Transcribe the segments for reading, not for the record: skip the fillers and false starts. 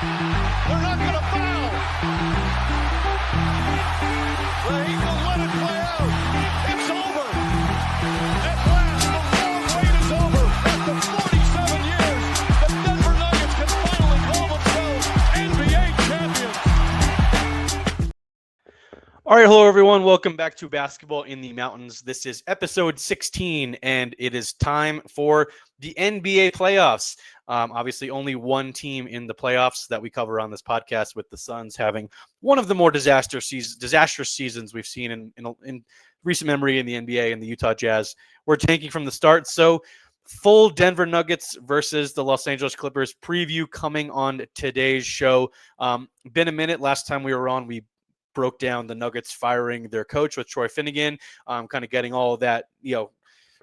They're not going to foul. The Heat will let it play out. It's over. At last, the long wait is over. After 47 years, the Denver Nuggets can finally call themselves NBA champions. All right, hello everyone. Welcome back to Basketball in the Mountains. This is episode 16, and it is time for the NBA playoffs. Obviously, only one team in the playoffs that we cover on this podcast, with the Suns having one of the more disastrous seasons we've seen in recent memory in the NBA, and the Utah Jazz were tanking from the start. So, full Denver Nuggets versus the Los Angeles Clippers preview coming on today's show. Been a minute. Last time we were on, we broke down the Nuggets firing their coach with Troy Finnegan, kind of getting all of that,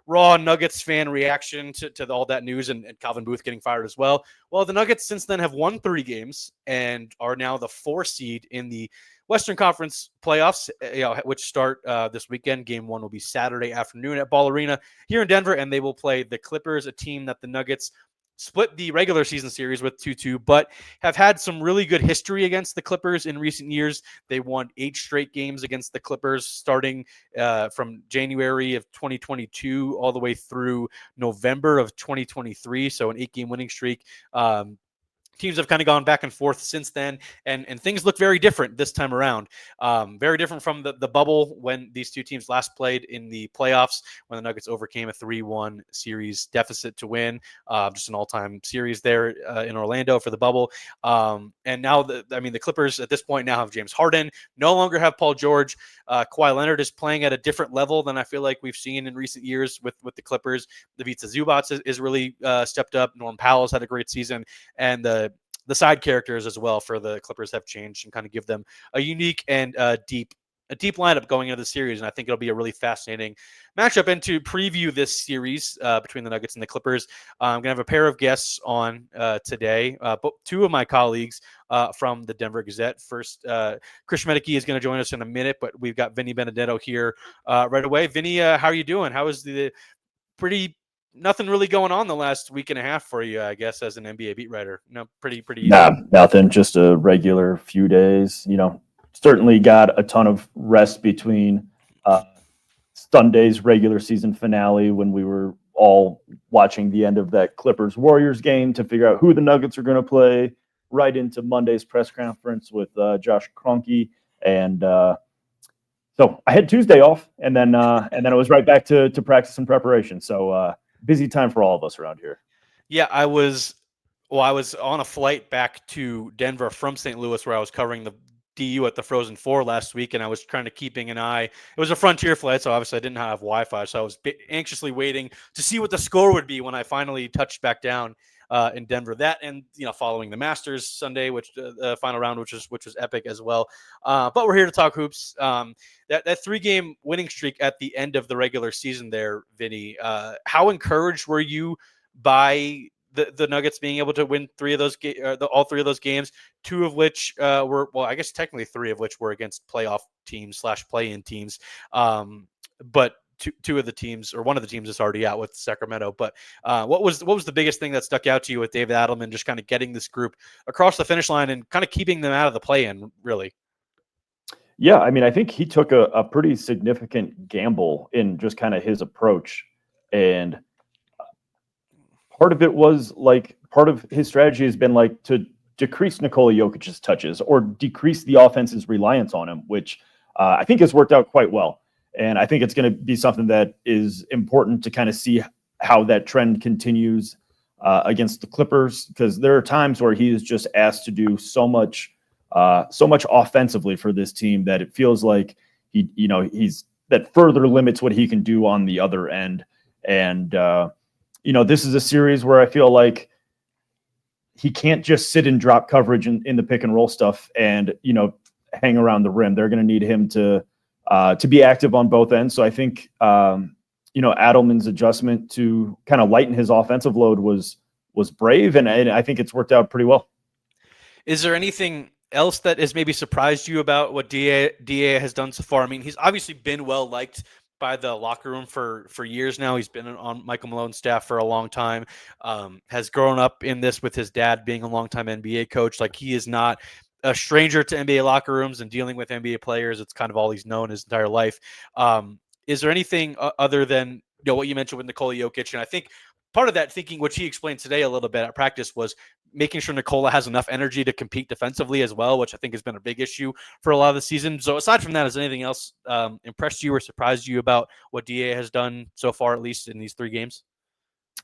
raw Nuggets fan reaction to all that news, and Calvin Booth getting fired as well. Well, the Nuggets since then have won 3 games and are now the 4 seed in the Western Conference playoffs, which start this weekend. Game 1 will be Saturday afternoon at Ball Arena here in Denver, and they will play the Clippers, a team that the Nuggets split the regular season series with 2-2, but have had some really good history against the Clippers in recent years. They won 8 straight games against the Clippers, starting from January of 2022 all the way through November of 2023. So an 8-game winning streak. Teams have kind of gone back and forth since then, and things look very different this time around. Very different from the bubble when these two teams last played in the playoffs, when the Nuggets overcame a 3-1 series deficit to win. Just an all-time series there in Orlando for the bubble. And now, the Clippers at this point now have James Harden, no longer have Paul George. Kawhi Leonard is playing at a different level than I feel like we've seen in recent years with the Clippers. Ivica Zubac is really stepped up. Norm Powell's had a great season, and the side characters as well for the Clippers have changed and kind of give them a unique and deep lineup going into the series. And I think it'll be a really fascinating matchup. And to preview this series between the Nuggets and the Clippers, I'm going to have a pair of guests on today. But 2 of my colleagues from the Denver Gazette. First, Chris Schmaedeke is going to join us in a minute, but we've got Vinny Benedetto here right away. Vinny, how are you doing? How is the nothing really going on the last week and a half for you, I guess, as an NBA beat writer? No, pretty easy. Nah, nothing. Just a regular few days. Certainly got a ton of rest between Sunday's regular season finale, when we were all watching the end of that Clippers-Warriors game to figure out who the Nuggets are going to play, right into Monday's press conference with Josh Kroenke. And so I had Tuesday off, and then it was right back to practice and preparation. So busy time for all of us around here. Yeah, I was on a flight back to Denver from St. Louis, where I was covering the DU at the Frozen Four last week, and I was kind of keeping an eye. It was a Frontier flight, so obviously I didn't have Wi-Fi, so I was anxiously waiting to see what the score would be when I finally touched back down in Denver. That, and following the Masters Sunday, which the final round, which was epic as well. But we're here to talk hoops. That 3-game winning streak at the end of the regular season there, Vinny. How encouraged were you by the Nuggets being able to win all 3 of those games? 2 of which were, well, I guess technically 3 of which were against playoff teams / play-in teams. But two of the teams, or one of the teams, is already out with Sacramento. But what was the biggest thing that stuck out to you with David Adelman just kind of getting this group across the finish line and kind of keeping them out of the play-in, really? Yeah, I think he took a pretty significant gamble in just kind of his approach. And part of it was part of his strategy has been to decrease Nikola Jokic's touches or decrease the offense's reliance on him, which I think has worked out quite well. And I think it's going to be something that is important to kind of see how that trend continues against the Clippers, because there are times where he is just asked to do so much offensively for this team that it feels like he's that further limits what he can do on the other end. And this is a series where I feel like he can't just sit and drop coverage in the pick and roll stuff and hang around the rim. They're going to need him to be active on both ends. So I think Adelman's adjustment to kind of lighten his offensive load was brave, and I think it's worked out pretty well. Is there anything else that has maybe surprised you about what DA has done so far? I mean, he's obviously been well liked by the locker room for years now. He's been on Michael Malone's staff for a long time, has grown up in this with his dad being a longtime NBA coach. Like, he is not a stranger to NBA locker rooms and dealing with NBA players. It's kind of all he's known his entire life. Is there anything other than what you mentioned with Nikola Jokic? And I think part of that thinking, which he explained today a little bit at practice, was making sure Nikola has enough energy to compete defensively as well, which I think has been a big issue for a lot of the season. So aside from that, has anything else impressed you or surprised you about what DA has done so far, at least in these 3 games?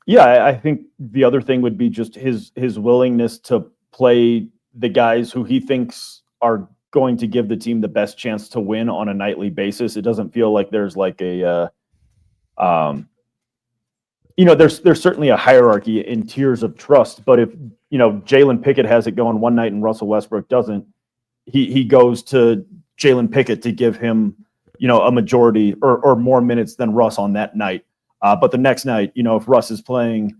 Yeah, I think the other thing would be just his willingness to play the guys who he thinks are going to give the team the best chance to win on a nightly basis. It doesn't feel like there's like a there's certainly a hierarchy in tiers of trust, but if, Jalen Pickett has it going one night and Russell Westbrook doesn't, he goes to Jalen Pickett to give him, a majority or more minutes than Russ on that night. But the next night, if Russ is playing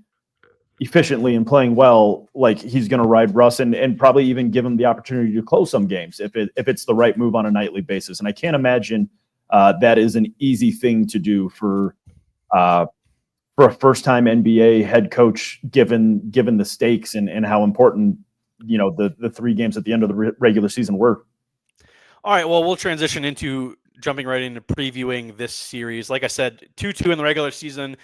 efficiently and playing well, like, he's going to ride Russ and probably even give him the opportunity to close some games if it's the right move on a nightly basis. And I can't imagine that is an easy thing to do for a first-time NBA head coach, given the stakes and how important, the 3 games at the end of the regular season were. All right, well, we'll transition into jumping right into previewing this series. Like I said, 2-2 in the regular season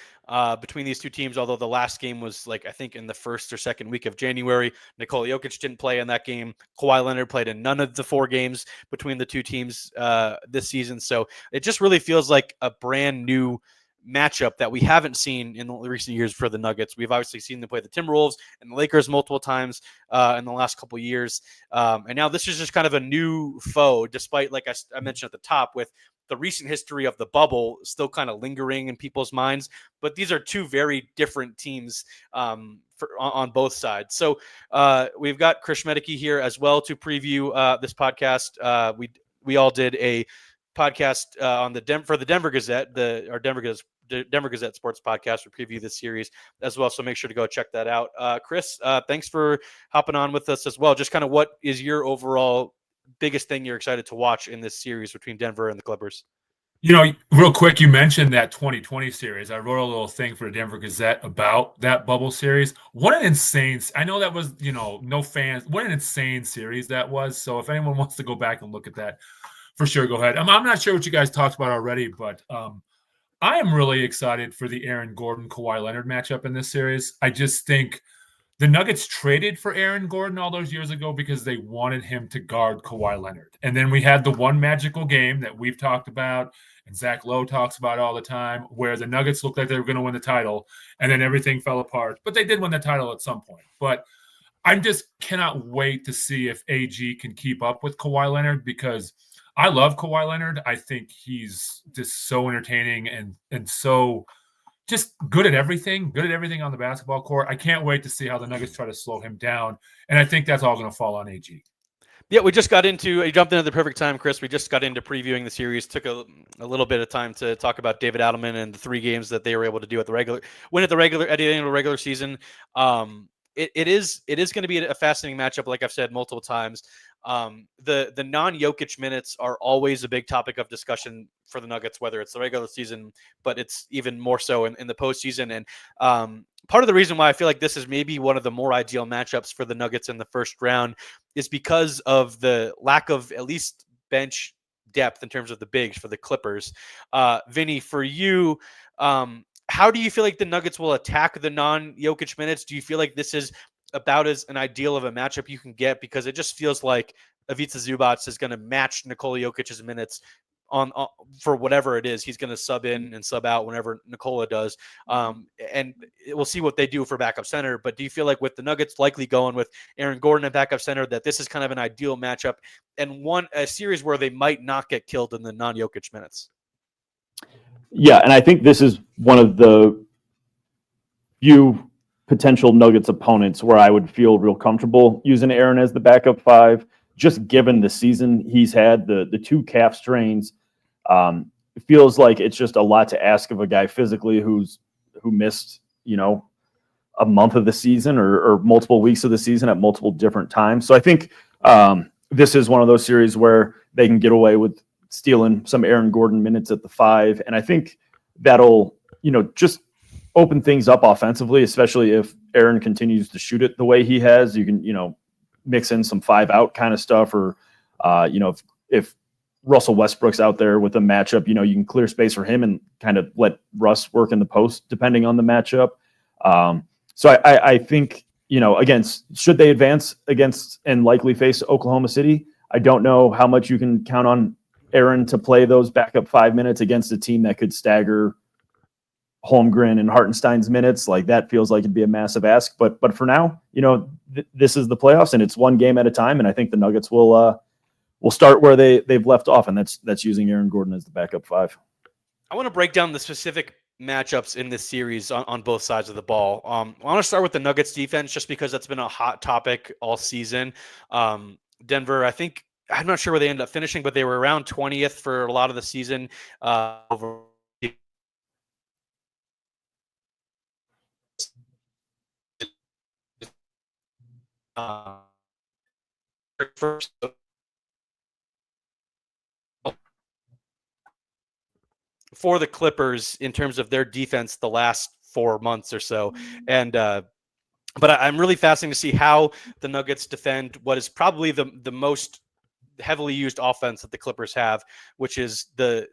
between these two teams, although the last game was, I think in the first or second week of January. Nikola Jokic didn't play in that game. Kawhi Leonard played in none of the 4 games between the two teams this season. So it just really feels like a brand new matchup that we haven't seen in the recent years for the Nuggets. We've obviously seen them play the Timberwolves and the Lakers multiple times in the last couple of years. And now this is just kind of a new foe, despite, like I mentioned at the top, with the recent history of the bubble still kind of lingering in people's minds. But these are 2 very different teams on both sides. So we've got Chris Schmaedeke here as well to preview this podcast. We all did a podcast for the Denver Gazette, our Denver Gazette sports podcast. We preview this series as well, so make sure to go check that out. Chris, thanks for hopping on with us as well. Just kind of what is your biggest thing you're excited to watch in this series between Denver and the Clippers? Real quick, you mentioned that 2020 series. I wrote a little thing for the Denver Gazette about that bubble series. What an insane, I know that was, no fans, what an insane series that was. So if anyone wants to go back and look at that, for sure, go ahead. I'm not sure what you guys talked about already, but I am really excited for the Aaron Gordon-Kawhi Leonard matchup in this series. I just think the Nuggets traded for Aaron Gordon all those years ago because they wanted him to guard Kawhi Leonard. And then we had the one magical game that we've talked about and Zach Lowe talks about all the time, where the Nuggets looked like they were going to win the title, and then everything fell apart. But they did win the title at some point. But I just cannot wait to see if AG can keep up with Kawhi Leonard, because I love Kawhi Leonard. I think he's just so entertaining and so just good at everything on the basketball court. I can't wait to see how the Nuggets try to slow him down. And I think that's all going to fall on AG. Yeah, you jumped in at the perfect time, Chris. We just got into previewing the series. Took a little bit of time to talk about David Adelman and the 3 games that they were able to do at the end of the regular season. It is going to be a fascinating matchup, like I've said multiple times. The non-Jokic minutes are always a big topic of discussion for the Nuggets, whether it's the regular season, but it's even more so in the postseason. And part of the reason why I feel like this is maybe one of the more ideal matchups for the Nuggets in the first round is because of the lack of at least bench depth in terms of the bigs for the Clippers. Vinny, for you, how do you feel like the Nuggets will attack the non-Jokic minutes? Do you feel like this is about as an ideal of a matchup you can get? Because it just feels like Ivica Zubac is going to match Nikola Jokic's minutes on for whatever it is. He's going to sub in and sub out whenever Nikola does. And we'll see what they do for backup center. But do you feel like with the Nuggets likely going with Aaron Gordon at backup center, that this is kind of an ideal matchup and a series where they might not get killed in the non-Jokic minutes? Yeah, and I think this is one of the few potential Nuggets opponents where I would feel real comfortable using Aaron as the backup 5, just given the season he's had, the 2 calf strains. It feels like it's just a lot to ask of a guy physically who missed, a month of the season or multiple weeks of the season at multiple different times. So I think this is one of those series where they can get away with stealing some Aaron Gordon minutes at the 5. And I think that'll, just open things up offensively, especially if Aaron continues to shoot it the way he has. You can, mix in some 5-out kind of stuff, or, if Russell Westbrook's out there with a matchup, you can clear space for him and kind of let Russ work in the post depending on the matchup. So I think, should they advance against and likely face Oklahoma City, I don't know how much you can count on Aaron to play those backup 5 minutes against a team that could stagger Holmgren and Hartenstein's minutes. Like, that feels like it'd be a massive ask. But for now, this is the playoffs and it's one game at a time. And I think the Nuggets will start where they've left off, and that's using Aaron Gordon as the backup 5. I want to break down the specific matchups in this series on both sides of the ball. I want to start with the Nuggets defense just because that's been a hot topic all season. Denver, I'm not sure where they ended up finishing, but they were around 20th for a lot of the season. First for the Clippers in terms of their defense the last 4 months or so. And but I'm really fascinated to see how the Nuggets defend what is probably the most heavily used offense that the Clippers have, which is the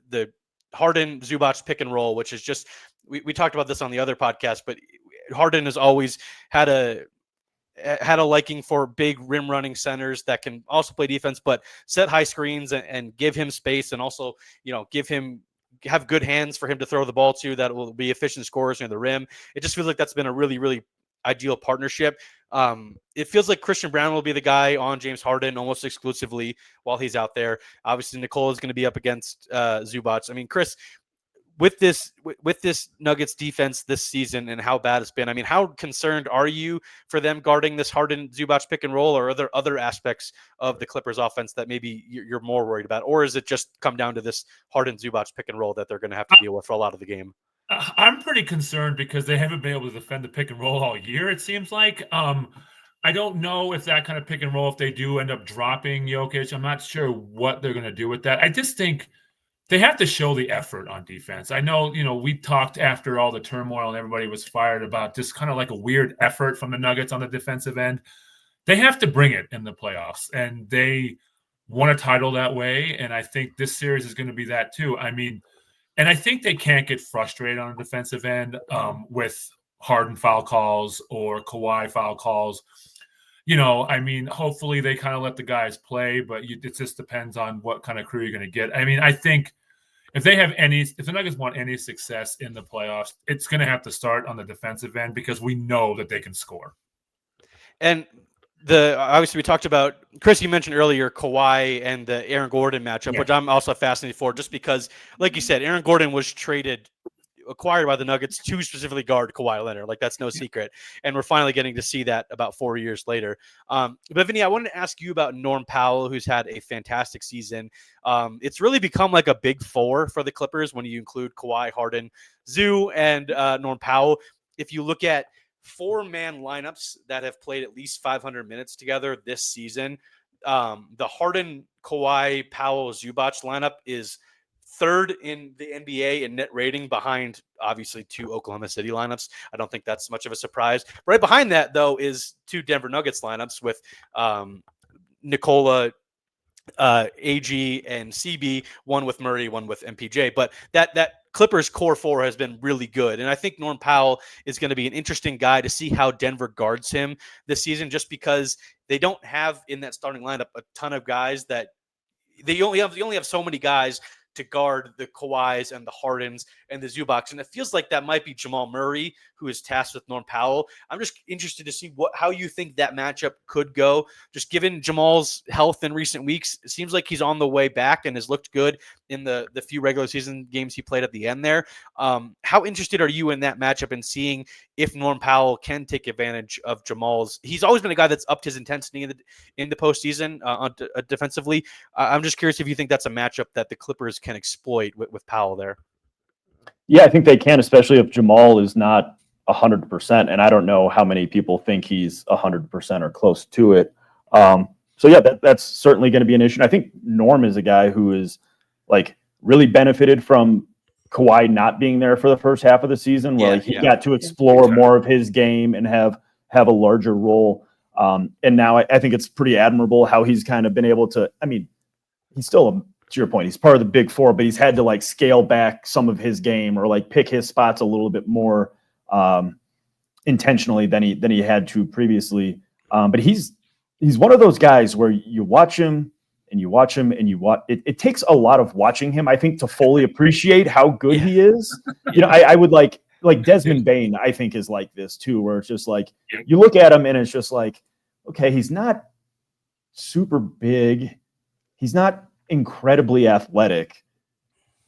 Harden Zubac pick and roll, which is just, we talked about this on the other podcast, but Harden has always had a liking for big rim running centers that can also play defense, but set high screens and give him space, and also, have good hands for him to throw the ball to that will be efficient scorers near the rim. It just feels like that's been a really, really ideal partnership. It feels like Christian Brown will be the guy on James Harden almost exclusively while he's out there. Obviously, Nikola is going to be up against Zubac. I mean, Chris, with this Nuggets defense this season and how bad it's been, I mean, how concerned are you for them guarding this Harden Zubac pick and roll, or are there other aspects of the Clippers offense that maybe you're more worried about? Or is it just come down to this Harden Zubac pick and roll that they're going to have to deal with for a lot of the game? I'm pretty concerned because they haven't been able to defend the pick and roll all year, it seems like. I don't know if that kind of pick and roll, if they do end up dropping Jokic, I'm not sure what they're going to do with that. I just think they have to show the effort on defense. I know, we talked after all the turmoil and everybody was fired about just kind of like a weird effort from the Nuggets on the defensive end. They have to bring it in the playoffs, and they won a title that way. And I think this series is going to be that too. I mean, and I think they can't get frustrated on the defensive end with Harden foul calls or Kawhi foul calls. Hopefully they kind of let the guys play, but it just depends on what kind of crew you're going to get. I mean, I think if the Nuggets want any success in the playoffs, it's going to have to start on the defensive end, because we know that they can score. And obviously we talked about, Chris, you mentioned earlier Kawhi and the Aaron Gordon matchup, which I'm also fascinated for, just because, like you said, Aaron Gordon was acquired by the Nuggets to specifically guard Kawhi Leonard. Like, that's no secret. And we're finally getting to see that about 4 years later. But Vinny, I wanted to ask you about Norm Powell, who's had a fantastic season. It's really become like a big four for the Clippers when you include Kawhi, Harden, Zoo, and Norm Powell. If you look at 4-man lineups that have played at least 500 minutes together this season, the Harden, Kawhi, Powell, Zubac lineup is third in the NBA in net rating, behind obviously 2 Oklahoma City lineups. I don't think that's much of a surprise. Right behind that, though, is 2 Denver Nuggets lineups with Nikola, AG, and CB, one with Murray, one with MPJ. But that Clippers core 4 has been really good. And I think Norm Powell is going to be an interesting guy to see how Denver guards him this season, just because they don't have in that starting lineup a ton of guys that they only have so many guys to guard the Kawhis and the Hardens and the Zubacs. And it feels like that might be Jamal Murray, who is tasked with Norm Powell. I'm just interested to see how you think that matchup could go. Just given Jamal's health in recent weeks, it seems like he's on the way back and has looked good in the few regular season games he played at the end there. How interested are you in that matchup and seeing if Norm Powell can take advantage of Jamal's? He's always been a guy that's upped his intensity in the postseason defensively. I'm just curious if you think that's a matchup that the Clippers can exploit with Powell there. Yeah, I think they can, especially if Jamal is not 100%. And I don't know how many people think he's 100% or close to it. So yeah, that's certainly going to be an issue. And I think Norm is a guy who is like really benefited from Kawhi not being there for the first half of the season, where he got to explore more of his game and have a larger role. And now I think it's pretty admirable how he's kind of been able to, I mean, he's still, to your point, he's part of the big four, but he's had to like scale back some of his game or like pick his spots a little bit more intentionally than he had to previously. But he's one of those guys where you watch him and you watch him and you watch it takes a lot of watching him, I think, to fully appreciate how good he is. You know, I would like Desmond Bane, I think, is like this too, where it's just like you look at him and it's just like, okay, he's not super big. He's not incredibly athletic.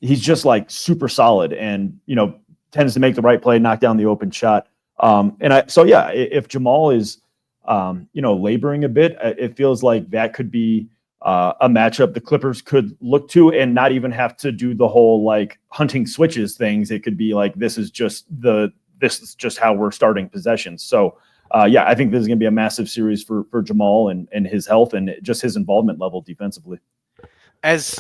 He's just like super solid and, you know, tends to make the right play, knock down the open shot. If Jamal is, laboring a bit, it feels like that could be a matchup the Clippers could look to and not even have to do the whole like hunting switches things. It could be like, this is just how we're starting possessions. So I think this is going to be a massive series for Jamal and his health and just his involvement level defensively. As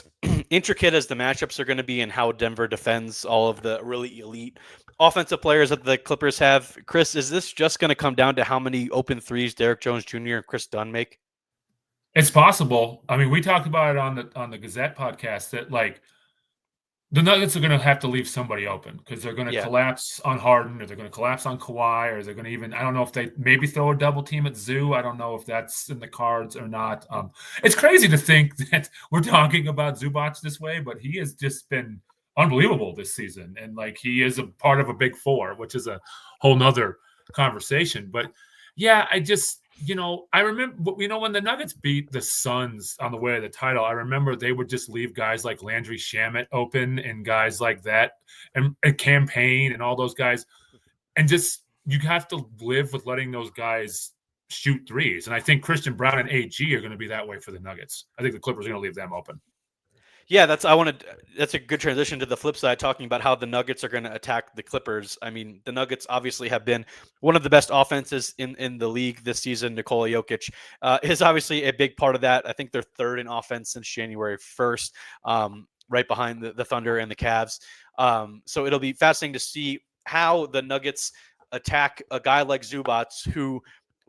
intricate as the matchups are going to be and how Denver defends all of the really elite offensive players that the Clippers have, Chris, is this just going to come down to how many open threes Derrick Jones Jr. and Chris Dunn make? It's possible. I mean, we talked about it on the Gazette podcast that like the Nuggets are going to have to leave somebody open because they're going to collapse on Harden, or they're going to collapse on Kawhi, or they're going to even, I don't know if they maybe throw a double team at Zoo. I don't know if that's in the cards or not. It's crazy to think that we're talking about Zubac this way, but he has just been unbelievable this season. And like, he is a part of a big four, which is a whole nother conversation. But yeah, I remember, when the Nuggets beat the Suns on the way to the title, I remember they would just leave guys like Landry Shamet open and guys like that and Campaign and all those guys. And just, you have to live with letting those guys shoot threes. And I think Christian Brown and AG are going to be that way for the Nuggets. I think the Clippers are going to leave them open. Yeah, that's a good transition to the flip side, talking about how the Nuggets are going to attack the Clippers. I mean, the Nuggets obviously have been one of the best offenses in the league this season. Nikola Jokic is obviously a big part of that. I think they're third in offense since January 1st, right behind the Thunder and the Cavs. So it'll be fascinating to see how the Nuggets attack a guy like Zubac, who,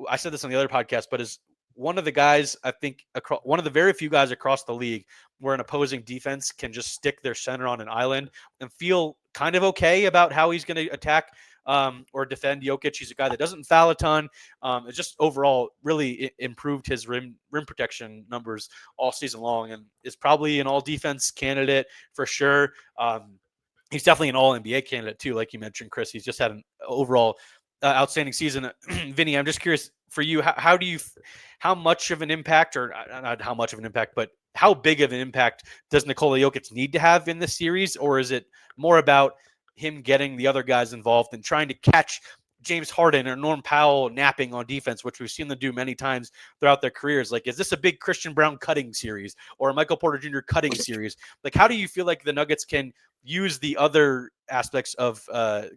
I said this on the other podcast, but is one of the guys, I think, one of the very few guys across the league where an opposing defense can just stick their center on an island and feel kind of okay about how he's going to attack or defend Jokic. He's a guy that doesn't foul a ton. It just overall really improved his rim protection numbers all season long and is probably an all-defense candidate for sure. He's definitely an all-NBA candidate too, like you mentioned, Chris. He's just had an overall outstanding season. Vinny, I'm just curious for you, how much of an impact, or not how much of an impact, but how big of an impact does Nikola Jokic need to have in this series? Or is it more about him getting the other guys involved and trying to catch James Harden or Norm Powell napping on defense, which we've seen them do many times throughout their careers? Like, is this a big Christian Brown cutting series or a Michael Porter Jr. cutting series? Like, how do you feel like the Nuggets can use the other aspects of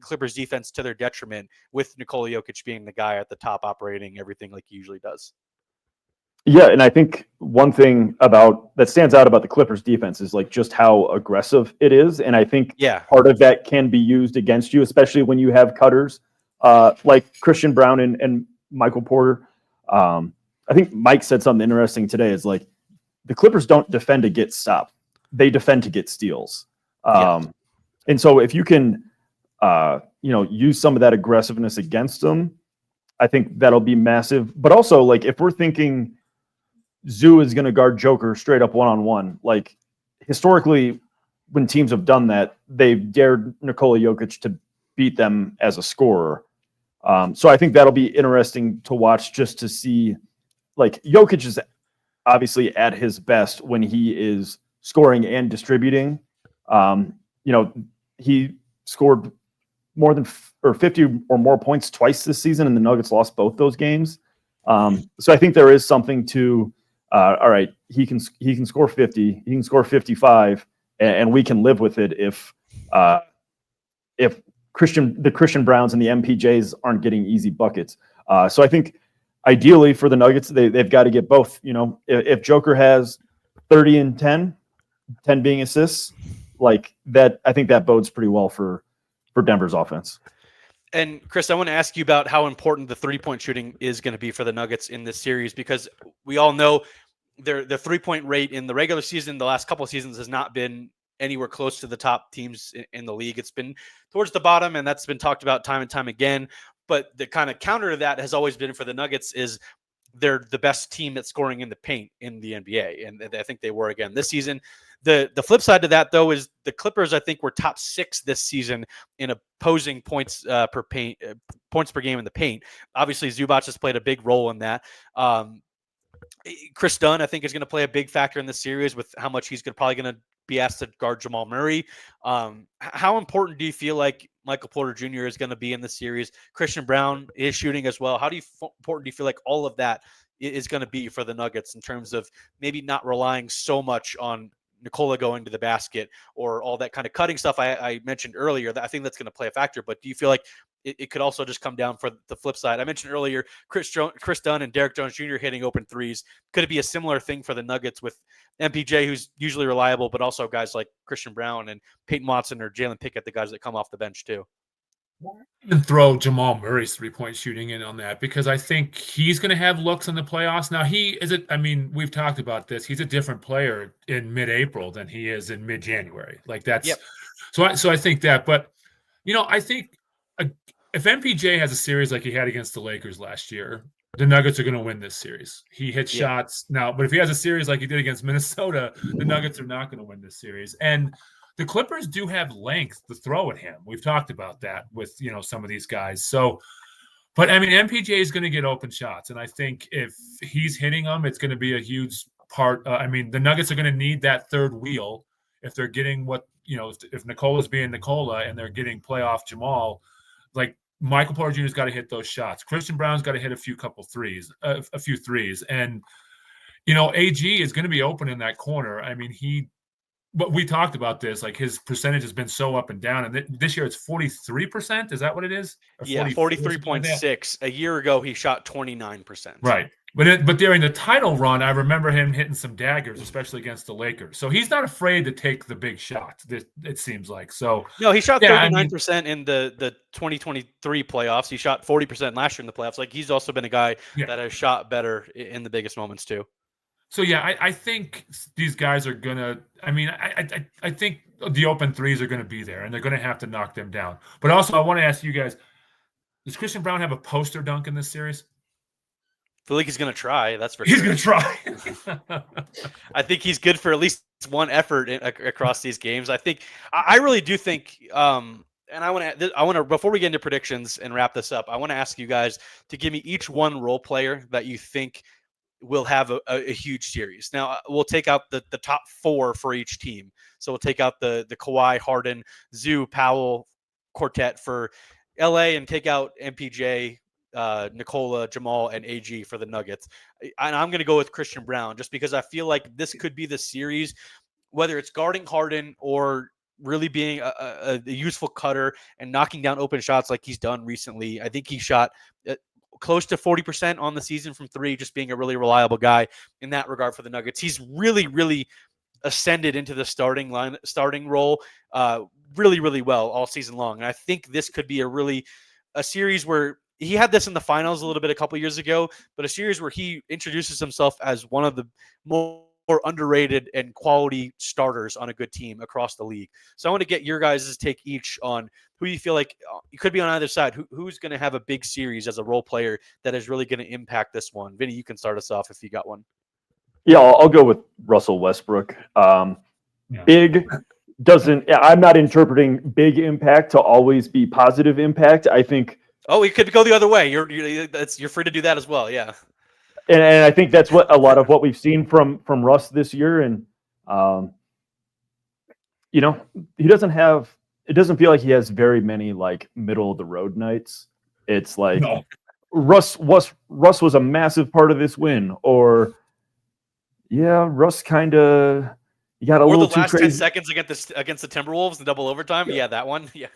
Clippers defense to their detriment, with Nikola Jokic being the guy at the top operating everything like he usually does? Yeah, and I think one thing that stands out about the Clippers defense is like just how aggressive it is. And I think part of that can be used against you, especially when you have cutters like Christian Brown and Michael Porter. I think Mike said something interesting today. Is like the Clippers don't defend to get stopped; they defend to get steals. And so if you can, use some of that aggressiveness against them, I think that'll be massive. But also, like, if we're thinking Zoo is going to guard Joker straight up one-on-one, like historically when teams have done that, they've dared Nikola Jokic to beat them as a scorer. So I think that'll be interesting to watch, just to see, like, Jokic is obviously at his best when he is scoring and distributing. He scored more than 50 or more points twice this season, and the Nuggets lost both those games. So I think there is something to, all right, he can score 50, he can score 55, and we can live with it if the Christian Browns and the MPJs aren't getting easy buckets. So I think ideally for the Nuggets, they've got to get both. If Joker has 30 and 10, 10 being assists, like that. I think that bodes pretty well for Denver's offense. And Chris, I want to ask you about how important the 3-point shooting is going to be for the Nuggets in this series, because we all know their 3-point rate in the regular season, the last couple of seasons, has not been anywhere close to the top teams in the league. It's been towards the bottom, and that's been talked about time and time again. But the kind of counter to that has always been for the Nuggets is they're the best team at scoring in the paint in the NBA, and I think they were again this season. The flip side to that, though, is the Clippers, I think, were top 6 this season in opposing points per game in the paint. Obviously, Zubac has played a big role in that. Chris Dunn, I think, is going to play a big factor in the series with how much he's probably going to be asked to guard Jamal Murray. How important do you feel like Michael Porter Jr. is going to be in the series? Christian Brown is shooting as well. How important do you feel like all of that is going to be for the Nuggets in terms of maybe not relying so much on Nikola going to the basket or all that kind of cutting stuff I mentioned earlier? That I think that's going to play a factor. But do you feel like it could also just come down for the flip side? I mentioned earlier Chris Dunn and Derek Jones Jr. hitting open threes. Could it be a similar thing for the Nuggets with MPJ, who's usually reliable, but also guys like Christian Brown and Peyton Watson or Jalen Pickett, the guys that come off the bench too? And throw Jamal Murray's 3-point shooting in on that, because I think he's going to have looks in the playoffs. Now, we've talked about this. He's a different player in mid-April than he is in mid-January. Like that's yep. So I think that, but I think if MPJ has a series like he had against the Lakers last year, the Nuggets are going to win this series. He hits shots now, but if he has a series like he did against Minnesota, the Nuggets are not going to win this series. And the Clippers do have length to throw at him. We've talked about that with, some of these guys. So, but I mean, MPJ is going to get open shots. And I think if he's hitting them, it's going to be a huge part. The Nuggets are going to need that third wheel if they're getting if Nikola's being Nikola and they're getting playoff Jamal, like Michael Porter Jr.'s got to hit those shots. Christian Brown's got to hit a few threes. And, AG is going to be open in that corner. But we talked about this, like his percentage has been so up and down. And this year it's 43%. Is that what it is? Yeah, 43.6. A year ago, he shot 29%. Right. But during the title run, I remember him hitting some daggers, especially against the Lakers. So he's not afraid to take the big shots, it seems like. So no, he shot 39% in the 2023 playoffs. He shot 40% last year in the playoffs. Like, he's also been a guy that has shot better in the biggest moments too. So, I think these guys are going to – I think the open threes are going to be there, and they're going to have to knock them down. But also, I want to ask you guys, does Christian Brown have a poster dunk in this series? I feel like he's going to try. That's for sure. He's going to try. I think he's good for at least one effort across these games. I really do think and I want to, before we get into predictions and wrap this up, I want to ask you guys to give me each one role player that you think will have a huge series. Now, we'll take out the top 4 for each team. So we'll take out the Kawhi, Harden, Zoo, Powell quartet for LA, and take out MPJ, Nikola, Jamal, and AG for the Nuggets. And I'm going to go with Christian Brown just because I feel like this could be the series, whether it's guarding Harden or really being a useful cutter and knocking down open shots like he's done recently. I think he shot close to 40% on the season from 3, just being a really reliable guy in that regard for the Nuggets. He's really, really ascended into the starting role really, really well all season long. And I think this could be a series where he had this in the finals a little bit a couple years ago, but a series where he introduces himself as one of the more underrated and quality starters on a good team across the league. So I want to get your guys' take each on who you feel like you could be on either side. Who's going to have a big series as a role player that is really going to impact this one? Vinny, you can start us off if you got one. Yeah, I'll go with Russell Westbrook. Big doesn't. I'm not interpreting big impact to always be positive impact. I think. Oh, it could go the other way. You're free to do that as well. Yeah. And I think that's what a lot of what we've seen from Russ this year. And, he doesn't have, it doesn't feel like he has very many like middle of the road nights. It's like Russ was a massive part of this win, or Russ kind of, you got a little too crazy. The last 10 seconds against the Timberwolves in double overtime. Yeah, that one. Yeah.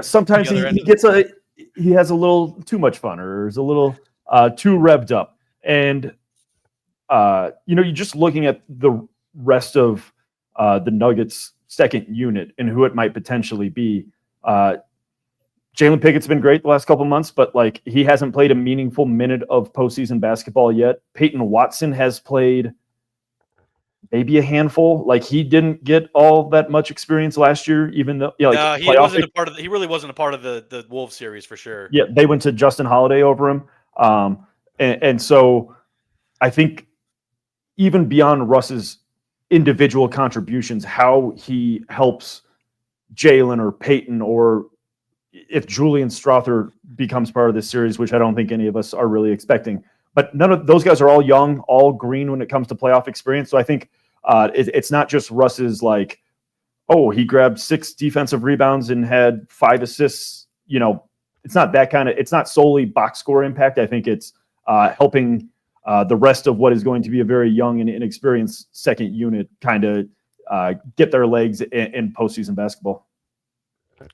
Sometimes he has a little too much fun, or is a little too revved up. And, you're just looking at the rest of the Nuggets' second unit and who it might potentially be. Jalen Pickett's been great the last couple months, but like he hasn't played a meaningful minute of postseason basketball yet. Peyton Watson has played maybe a handful. Like he didn't get all that much experience last year, even though he wasn't a part of. He really wasn't a part of the Wolves series for sure. Yeah, they went to Justin Holiday over him, and so I think even beyond Russ's individual contributions, how he helps Jalen or Peyton, or if Julian Strother becomes part of this series, which I don't think any of us are really expecting. But none of those guys are all young, all green when it comes to playoff experience. So I think it's not just Russ's like, oh, he grabbed 6 defensive rebounds and had 5 assists. It's not that kind of. It's not solely box score impact. I think it's helping the rest of what is going to be a very young and inexperienced second unit kind of get their legs in postseason basketball.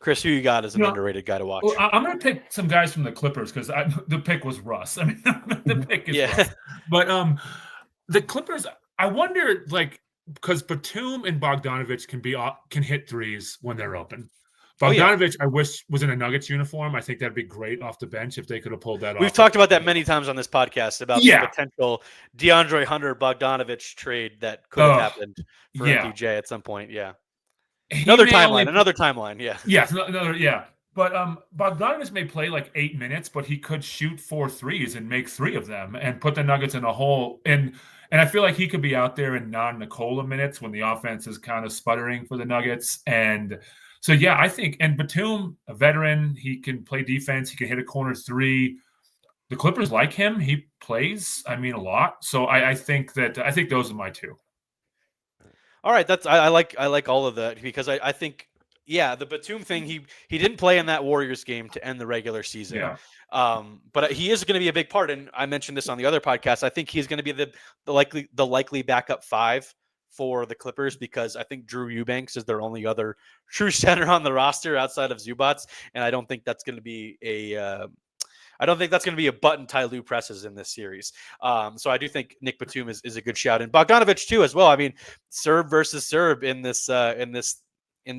Chris, who you got as an underrated guy to watch? Well, I'm going to pick some guys from the Clippers because the pick was Russ. I mean, the pick is Russ. But the Clippers, I wonder, like, because Batum and Bogdanovich can hit threes when they're open. Bogdanovich, I wish was in a Nuggets uniform. I think that'd be great off the bench if they could have pulled that off. We've talked about that many times on this podcast about the potential DeAndre Hunter Bogdanovich trade that could have happened for MPJ at some point. Yeah. Another timeline. Yeah. Yes. But Bogdanovich may play like 8 minutes, but he could shoot 4 threes and make 3 of them and put the Nuggets in a hole. And I feel like he could be out there in non-Nikola minutes when the offense is kind of sputtering for the Nuggets. And so, I think, and Batum, a veteran, he can play defense. He can hit a corner 3. The Clippers like him. He plays, a lot. So I think those are my 2. All right, I like all of that because I think the Batum thing, he didn't play in that Warriors game to end the regular season. Yeah. But he is going to be a big part, and I mentioned this on the other podcast. I think he's going to be the likely backup 5 for the Clippers because I think Drew Eubanks is their only other true center on the roster outside of Zubac, and I don't think that's going to be a button Ty Lue presses in this series. So I do think Nick Batum is a good shout, and Bogdanovich too as well. I mean, Serb versus Serb in this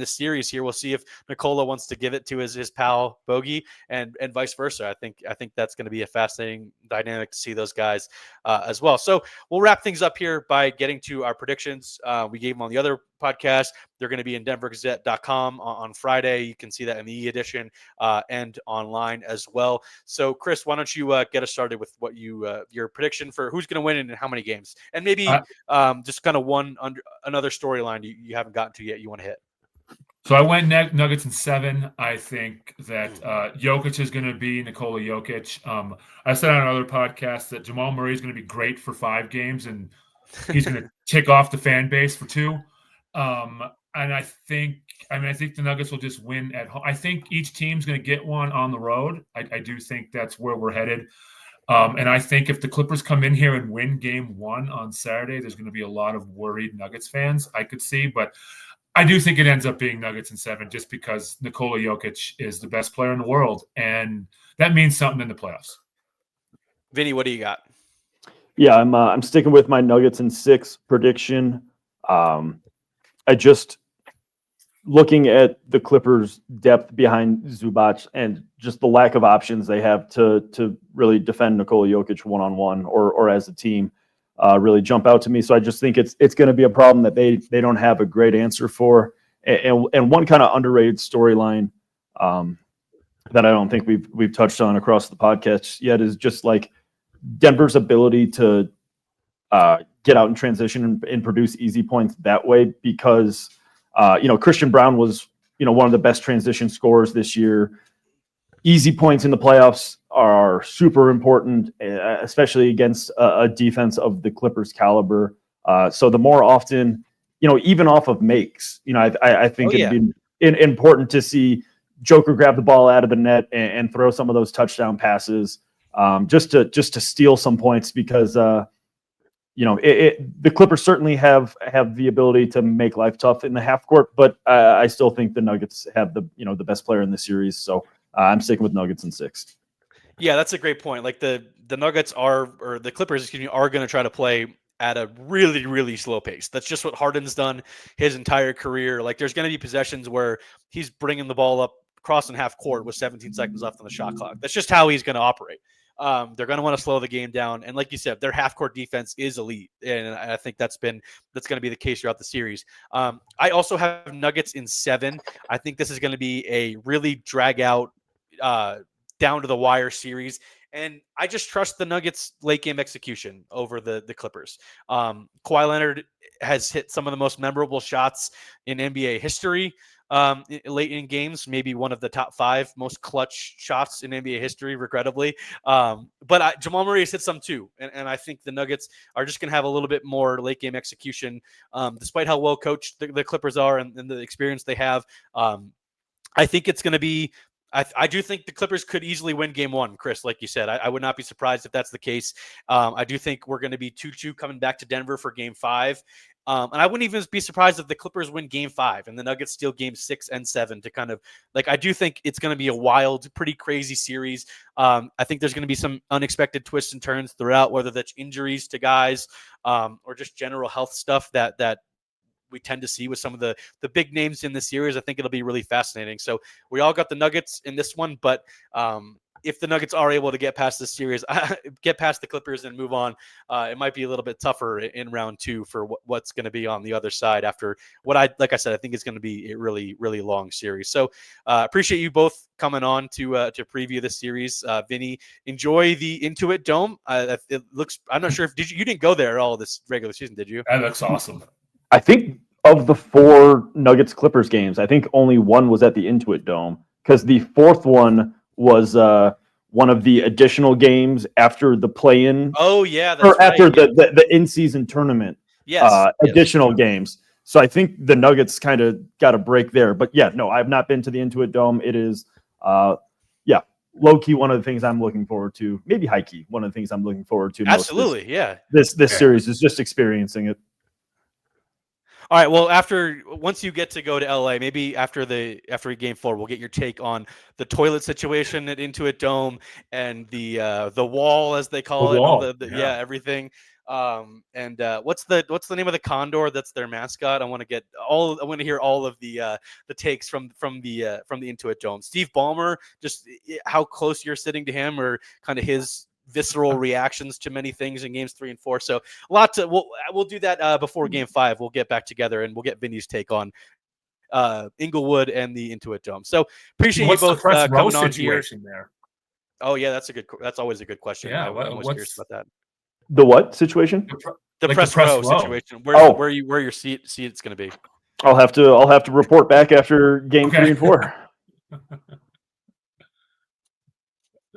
series here. We'll see if Nikola wants to give it to his pal Bogey and vice versa. I think that's going to be a fascinating dynamic to see those guys as well. So we'll wrap things up here by getting to our predictions. We gave them on the other podcast. They're going to be in denvergazette.com on Friday. You can see that in the e-edition and online as well. So Chris, why don't you get us started with what your prediction for who's going to win and how many games, and maybe just kind of another storyline you haven't gotten to yet you want to hit. So I went Nuggets in 7. I think that Jokic is going to be Nikola Jokic. I said on another podcast that Jamal Murray is going to be great for 5 games, and he's going to tick off the fan base for 2. And I think the Nuggets will just win at home. I think each team's going to get one on the road. I do think that's where we're headed. And I think if the Clippers come in here and win game 1 on Saturday, there's going to be a lot of worried Nuggets fans I could see, but I do think it ends up being Nuggets in 7 just because Nikola Jokic is the best player in the world, and that means something in the playoffs. Vinny, what do you got? Yeah, I'm sticking with my Nuggets in 6 prediction. I just looking at the Clippers' depth behind Zubac and just the lack of options they have to really defend Nikola Jokic one-on-one or as a team. Really jump out to me. So I just think it's going to be a problem that they don't have a great answer for. And one kind of underrated storyline that I don't think we've touched on across the podcast yet is just like Denver's ability to get out in transition and produce easy points that way because Christian Brown was one of the best transition scorers this year. Easy points in the playoffs are super important, especially against a defense of the Clippers caliber. So the more often, even off of makes, I think it'd be important to see Joker grab the ball out of the net and throw some of those touchdown passes just to steal some points because, the Clippers certainly have the ability to make life tough in the half court, but I still think the Nuggets have the best player in the series. So I'm sticking with Nuggets in 6. Yeah, that's a great point. Like the Nuggets or the Clippers, are going to try to play at a really, really slow pace. That's just what Harden's done his entire career. Like there's going to be possessions where he's bringing the ball up crossing half court with 17 seconds left on the shot clock. That's just how he's going to operate. They're going to want to slow the game down. And like you said, their half court defense is elite. And I think that's going to be the case throughout the series. I also have Nuggets in 7. I think this is going to be a really drag out, down to the wire series. And I just trust the Nuggets late game execution over the Clippers. Kawhi Leonard has hit some of the most memorable shots in NBA history. Late in games, maybe one of the top 5 most clutch shots in NBA history, regrettably. But Jamal Murray has hit some too. And I think the Nuggets are just going to have a little bit more late game execution, despite how well coached the Clippers are and the experience they have. I think it's going to be, I do think the Clippers could easily win game 1, Chris, like you said. I would not be surprised if that's the case. I do think we're going to be 2-2 coming back to Denver for game 5. And I wouldn't even be surprised if the Clippers win game 5 and the Nuggets steal game 6 and 7 to kind of I do think it's going to be a wild, pretty crazy series. I think there's going to be some unexpected twists and turns throughout, whether that's injuries to guys or just general health stuff that we tend to see with some of the big names in the series. I think it'll be really fascinating. So we all got the Nuggets in this one, but if the Nuggets are able to get past this series, get past the Clippers and move on, it might be a little bit tougher in round 2 for what's going to be on the other side after like I said, I think it's going to be a really, really long series. So appreciate you both coming on to preview this series. Vinny, enjoy the Intuit Dome. It looks, I'm not sure if you didn't go there all this regular season, did you? That looks awesome. I think of the 4 Nuggets Clippers games, I think only one was at the Intuit Dome because the 4th one was one of the additional games after the play-in. Oh yeah, or after the in-season tournament. Yes, additional games. So I think the Nuggets kind of got a break there. But yeah, no, I've not been to the Intuit Dome. It is, low-key one of the things I'm looking forward to. Maybe high-key one of the things I'm looking forward to. Absolutely, This series is just experiencing it. All right. Well, once you get to go to L.A., maybe after game 4, we'll get your take on the toilet situation at Intuit Dome and the wall, as they call it, wall. all everything. And what's the name of the condor that's their mascot? I want to hear all of the takes from the Intuit Dome. Steve Ballmer, just how close you're sitting to him, or kind of his visceral reactions to many things in games 3 and 4. So a lot to we'll do that before game 5. We'll get back together and we'll get Vinny's take on Inglewood and the Intuit Dome. So appreciate you both coming on here. There? Oh yeah, that's always a good question. Yeah, I'm always curious about that. The what situation? The press row situation. Where your seat it's going to be. I'll have to report back after game 3 and 4.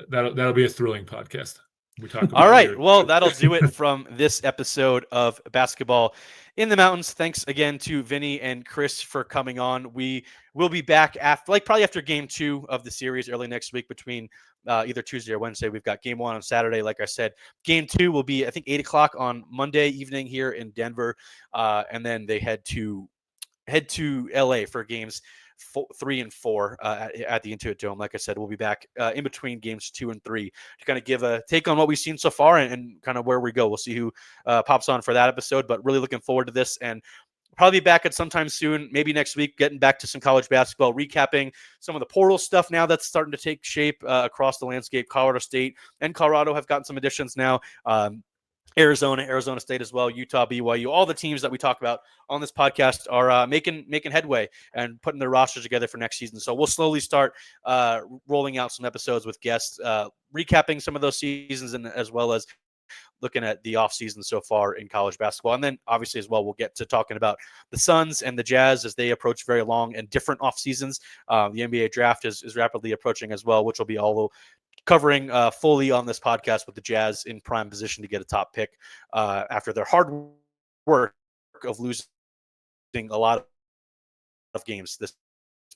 That'll be a thrilling podcast. We talk about all right. Well, that'll do it from this episode of Basketball in the Mountains. Thanks again to Vinny and Chris for coming on. We will be back probably after game 2 of the series early next week, between either Tuesday or Wednesday. We've got game 1 on Saturday. Like I said, game 2 will be, I think, 8:00 on Monday evening here in Denver. And then they head to L.A. for games 3 and 4 at the Intuit Dome. Like I said, we'll be back in between games 2 and 3 to kind of give a take on what we've seen so far and kind of where we go. We'll see who pops on for that episode, but really looking forward to this, and probably be back at sometime soon, maybe next week, getting back to some college basketball, recapping some of the portal stuff now that's starting to take shape across the landscape. Colorado State and Colorado have gotten some additions now. Arizona State as well, Utah, BYU, all the teams that we talk about on this podcast are making headway and putting their rosters together for next season. So we'll slowly start rolling out some episodes with guests, recapping some of those seasons, and as well as looking at the offseason so far in college basketball. And then obviously as well, we'll get to talking about the Suns and the Jazz as they approach very long and different off seasons. The NBA draft is rapidly approaching as well, which will be all covering fully on this podcast, with the Jazz in prime position to get a top pick after their hard work of losing a lot of games this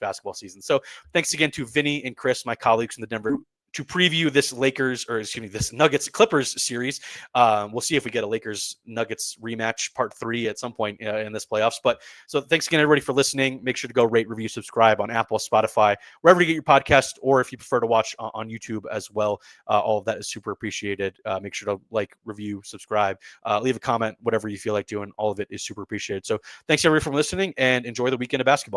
basketball season. So thanks again to Vinny and Chris, my colleagues from the Denver to preview this this Nuggets Clippers series. We'll see if we get a Lakers Nuggets rematch part 3 at some point in this playoffs. But so thanks again, everybody, for listening. Make sure to go rate, review, subscribe on Apple, Spotify, wherever you get your podcast, or if you prefer to watch on YouTube as well. All of that is super appreciated. Make sure to like, review, subscribe, leave a comment, whatever you feel like doing. All of it is super appreciated. So thanks everybody for listening, and enjoy the weekend of basketball.